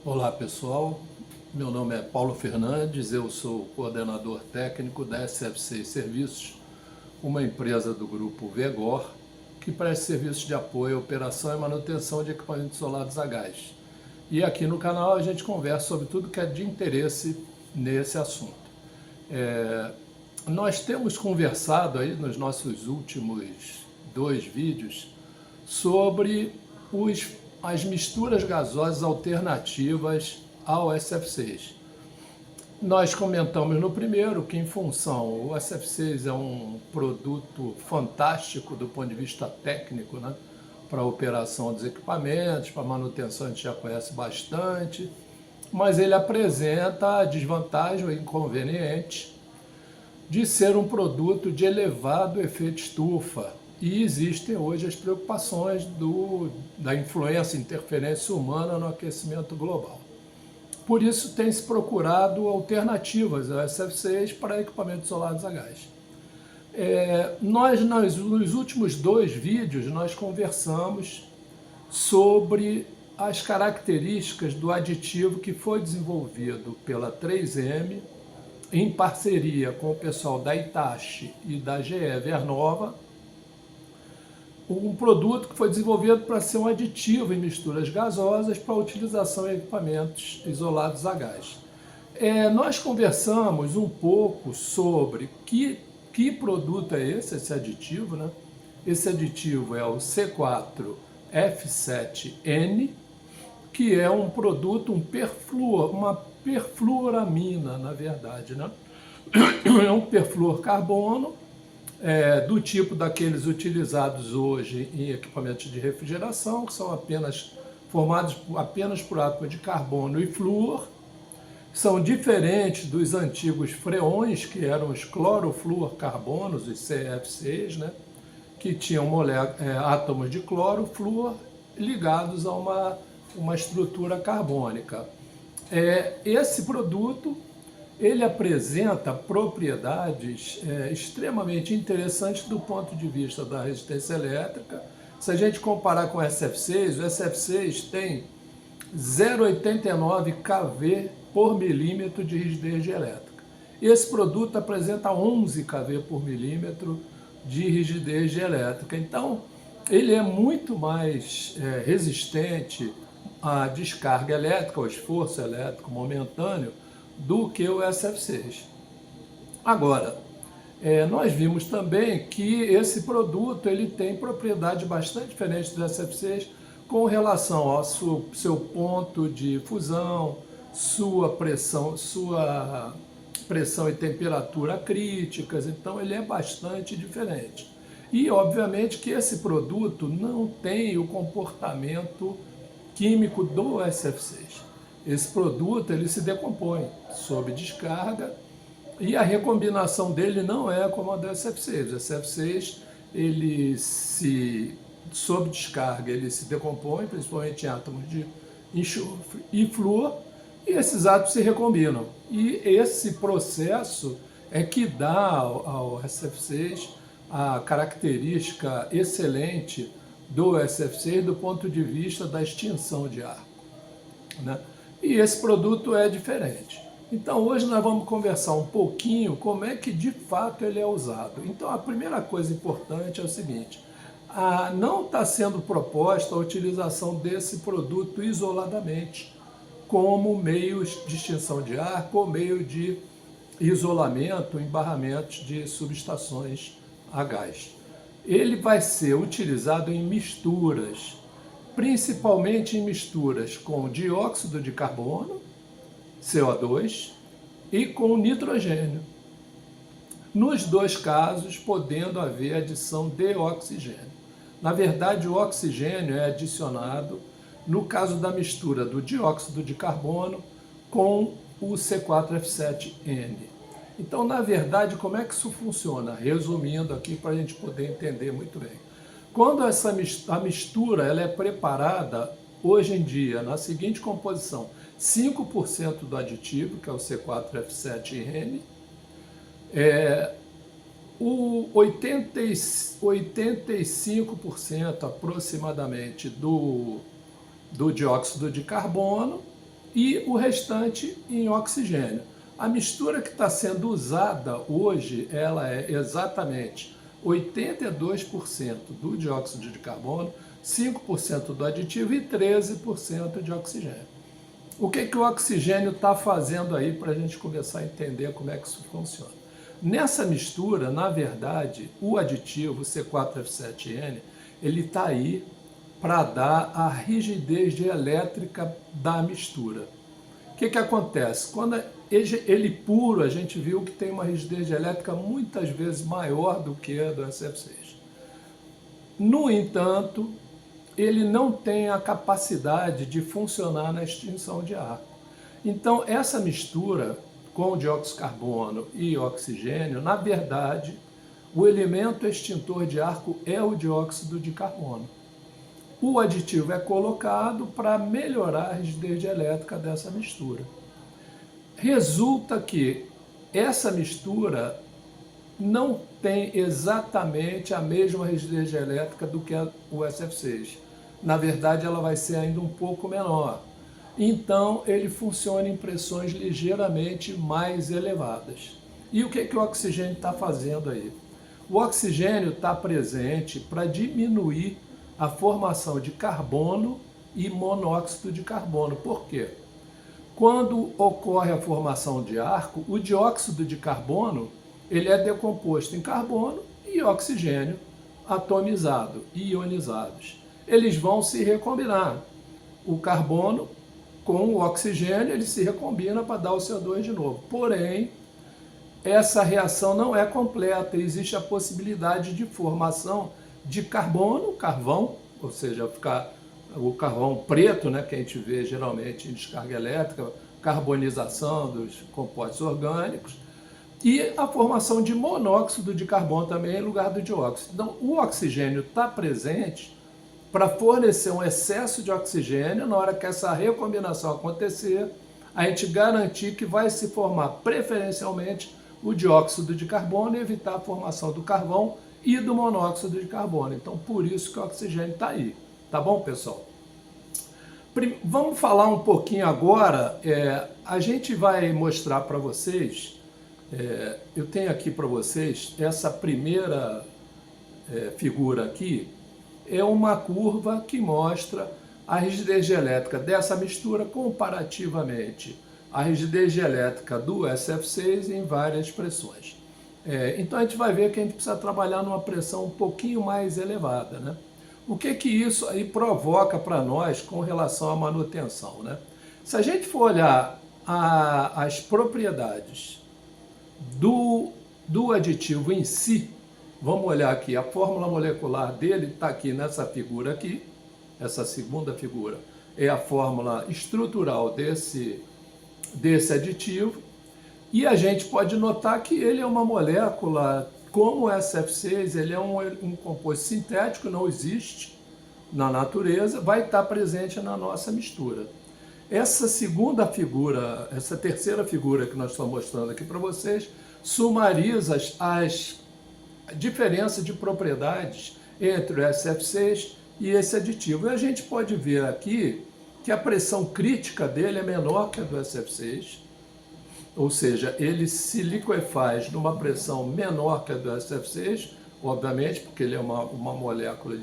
Olá pessoal, meu nome é Paulo Fernandes, eu sou coordenador técnico da SFC Serviços, uma empresa do grupo Vegor, que presta serviços de apoio, operação e manutenção de equipamentos isolados a gás. E aqui no canal a gente conversa sobre tudo que é de interesse nesse assunto. Nós temos conversado aí nos nossos últimos 2 vídeos sobre as misturas gasosas alternativas ao SF6. Nós comentamos no primeiro que, em função, o SF6 é um produto fantástico do ponto de vista técnico, né? Para a operação dos equipamentos, para a manutenção a gente já conhece bastante, mas ele apresenta a desvantagem ou inconveniente de ser um produto de elevado efeito estufa. E existem hoje as preocupações da influência e interferência humana no aquecimento global. Por isso tem se procurado alternativas ao SF6 para equipamentos isolados a gás. Nos últimos 2 vídeos, nós conversamos sobre as características do aditivo que foi desenvolvido pela 3M em parceria com o pessoal da Hitachi e da GE Vernova, um produto que foi desenvolvido para ser um aditivo em misturas gasosas para utilização em equipamentos isolados a gás. Nós conversamos um pouco sobre que produto é esse aditivo, né? Esse aditivo é o C4F7N, que é um produto, uma perfluoramina, na verdade, né? É um perfluorcarbono, do tipo daqueles utilizados hoje em equipamentos de refrigeração, que são formados apenas por átomo de carbono e flúor. São diferentes dos antigos freões, que eram os clorofluorcarbonos, os CF6, né? Que tinham átomos de cloro, flúor, ligados a uma estrutura carbônica. Esse produto ele apresenta propriedades extremamente interessantes do ponto de vista da resistência elétrica. Se a gente comparar com o SF6, o SF6 tem 0,89 kV por milímetro de rigidez elétrica. Esse produto apresenta 11 kV por milímetro de rigidez elétrica. Então, ele é muito mais resistente à descarga elétrica, ao esforço elétrico momentâneo, do que o SF6. Agora, nós vimos também que esse produto ele tem propriedades bastante diferentes do SF6 com relação ao seu ponto de fusão, sua pressão e temperatura críticas, então ele é bastante diferente. E, obviamente, que esse produto não tem o comportamento químico do SF6. Esse produto ele se decompõe sob descarga e a recombinação dele não é como a do SF6. O SF6, sob descarga, ele se decompõe, principalmente em átomos de enxofre e flúor, e esses átomos se recombinam. E esse processo é que dá ao SF6 a característica excelente do SF6 do ponto de vista da extinção de arco, né? E esse produto é diferente. Então hoje nós vamos conversar um pouquinho como é que de fato ele é usado. Então a primeira coisa importante é o seguinte: não está sendo proposta a utilização desse produto isoladamente como meio de extinção de arco ou meio de isolamento, embarramentos de subestações a gás. Ele vai ser utilizado em misturas, principalmente em misturas com dióxido de carbono, CO2, e com nitrogênio. Nos 2 casos, podendo haver adição de oxigênio. Na verdade, o oxigênio é adicionado no caso da mistura do dióxido de carbono com o C4F7N. Então, na verdade, como é que isso funciona? Resumindo aqui para a gente poder entender muito bem. Quando a mistura ela é preparada, hoje em dia, na seguinte composição: 5% do aditivo, que é o C4F7N, o 85% aproximadamente do dióxido de carbono e o restante em oxigênio. A mistura que está sendo usada hoje, ela é exatamente 82% do dióxido de carbono, 5% do aditivo e 13% de oxigênio. O que o oxigênio está fazendo aí para a gente começar a entender como é que isso funciona? Nessa mistura, na verdade, o aditivo C4F7N, ele está aí para dar a rigidez dielétrica da mistura. O que acontece? Quando ele puro, a gente viu que tem uma rigidez dielétrica muitas vezes maior do que a do SF6. No entanto, ele não tem a capacidade de funcionar na extinção de arco. Então, essa mistura com dióxido de carbono e oxigênio, na verdade, o elemento extintor de arco é o dióxido de carbono. O aditivo é colocado para melhorar a rigidez dielétrica dessa mistura. Resulta que essa mistura não tem exatamente a mesma rigidez dielétrica do que o SF6. Na verdade, ela vai ser ainda um pouco menor. Então, ele funciona em pressões ligeiramente mais elevadas. E o que o oxigênio está fazendo aí? O oxigênio está presente para diminuir a formação de carbono e monóxido de carbono. Por quê? Quando ocorre a formação de arco, o dióxido de carbono ele é decomposto em carbono e oxigênio atomizado, ionizados. Eles vão se recombinar. O carbono com o oxigênio ele se recombina para dar o CO2 de novo. Porém, essa reação não é completa. Existe a possibilidade de formação de carbono, carvão, ou seja, ficar o carvão preto, né, que a gente vê geralmente em descarga elétrica, carbonização dos compostos orgânicos, e a formação de monóxido de carbono também em lugar do dióxido. Então, o oxigênio está presente para fornecer um excesso de oxigênio. Na hora que essa recombinação acontecer, a gente garantir que vai se formar preferencialmente o dióxido de carbono e evitar a formação do carvão e do monóxido de carbono. Então, por isso que o oxigênio está aí. Tá bom, pessoal? Vamos falar um pouquinho agora. A gente vai mostrar para vocês, eu tenho aqui para vocês, essa primeira figura aqui, é uma curva que mostra a rigidez dielétrica dessa mistura comparativamente à rigidez dielétrica do SF6 em várias pressões. Então a gente vai ver que a gente precisa trabalhar numa pressão um pouquinho mais elevada, né? O que isso aí provoca para nós com relação à manutenção, né? Se a gente for olhar as propriedades do aditivo em si, vamos olhar aqui, a fórmula molecular dele está aqui nessa figura aqui, essa segunda figura é a fórmula estrutural desse aditivo, e a gente pode notar que ele é uma molécula, como o SF6, ele é um composto sintético, não existe na natureza, vai estar presente na nossa mistura. Essa segunda figura, essa terceira figura que nós estamos mostrando aqui para vocês, sumariza as diferenças de propriedades entre o SF6 e esse aditivo. E a gente pode ver aqui que a pressão crítica dele é menor que a do SF6, ou seja, ele se liquefaz numa pressão menor que a do SF6, obviamente, porque ele é uma molécula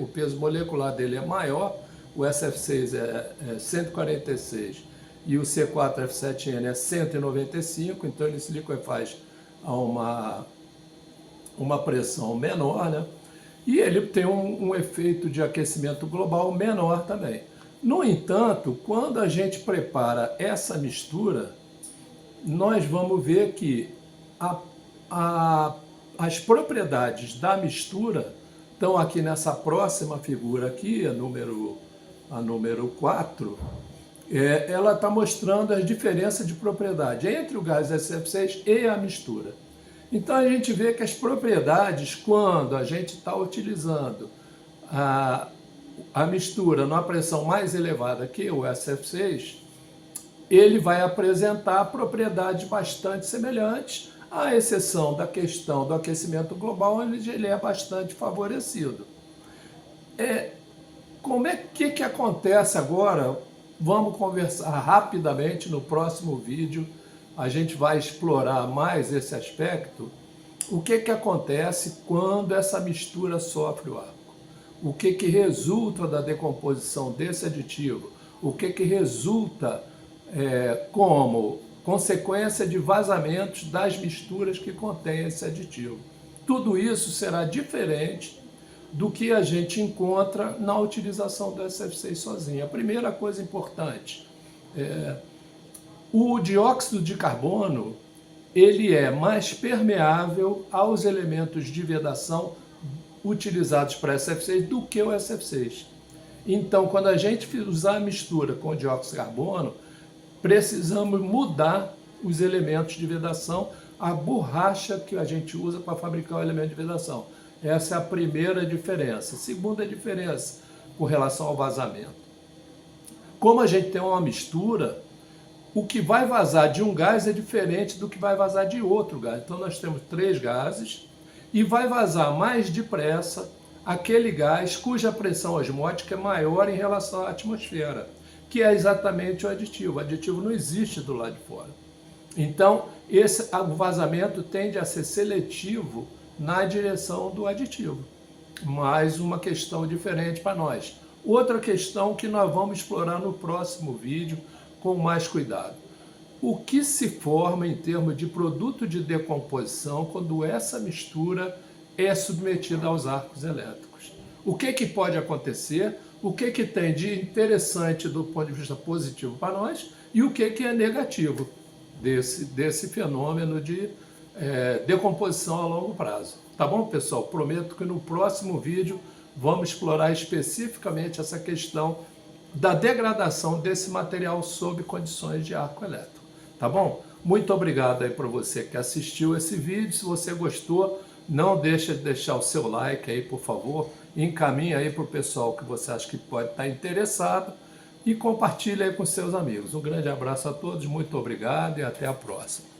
o peso molecular dele é maior, o SF6 é 146 e o C4F7N é 195, então ele se liquefaz a uma pressão menor, né? E ele tem um efeito de aquecimento global menor também. No entanto, quando a gente prepara essa mistura, nós vamos ver que as propriedades da mistura estão aqui nessa próxima figura aqui, a número 4, ela está mostrando as diferenças de propriedade entre o gás SF6 e a mistura. Então a gente vê que as propriedades, quando a gente está utilizando a mistura numa pressão mais elevada que o SF6, ele vai apresentar propriedades bastante semelhantes, à exceção da questão do aquecimento global, onde ele é bastante favorecido. Como que acontece agora Vamos conversar rapidamente no próximo vídeo. A gente vai explorar mais esse aspecto. O que acontece quando essa mistura sofre o arco? O que resulta da decomposição desse aditivo? O que resulta como consequência de vazamentos das misturas que contêm esse aditivo? Tudo isso será diferente do que a gente encontra na utilização do SF6 sozinho. A primeira coisa importante, o dióxido de carbono, ele é mais permeável aos elementos de vedação utilizados para SF6 do que o SF6. Então, quando a gente usar a mistura com o dióxido de carbono, precisamos mudar os elementos de vedação, a borracha que a gente usa para fabricar o elemento de vedação. Essa é a primeira diferença. Segunda diferença com relação ao vazamento. Como a gente tem uma mistura, o que vai vazar de um gás é diferente do que vai vazar de outro gás. Então nós temos 3 gases e vai vazar mais depressa aquele gás cuja pressão osmótica é maior em relação à atmosfera, que é exatamente o aditivo. O aditivo não existe do lado de fora. Então, o vazamento tende a ser seletivo na direção do aditivo. Mais uma questão diferente para nós. Outra questão que nós vamos explorar no próximo vídeo com mais cuidado. O que se forma em termos de produto de decomposição quando essa mistura é submetida aos arcos elétricos? O que pode acontecer? O que tem de interessante do ponto de vista positivo para nós e o que é negativo desse fenômeno de decomposição a longo prazo. Tá bom, pessoal? Prometo que no próximo vídeo vamos explorar especificamente essa questão da degradação desse material sob condições de arco elétrico. Tá bom? Muito obrigado aí para você que assistiu esse vídeo. Se você gostou, não deixa de deixar o seu like aí, por favor. Encaminhe aí para o pessoal que você acha que pode estar interessado e compartilhe aí com seus amigos. Um grande abraço a todos, muito obrigado e até a próxima.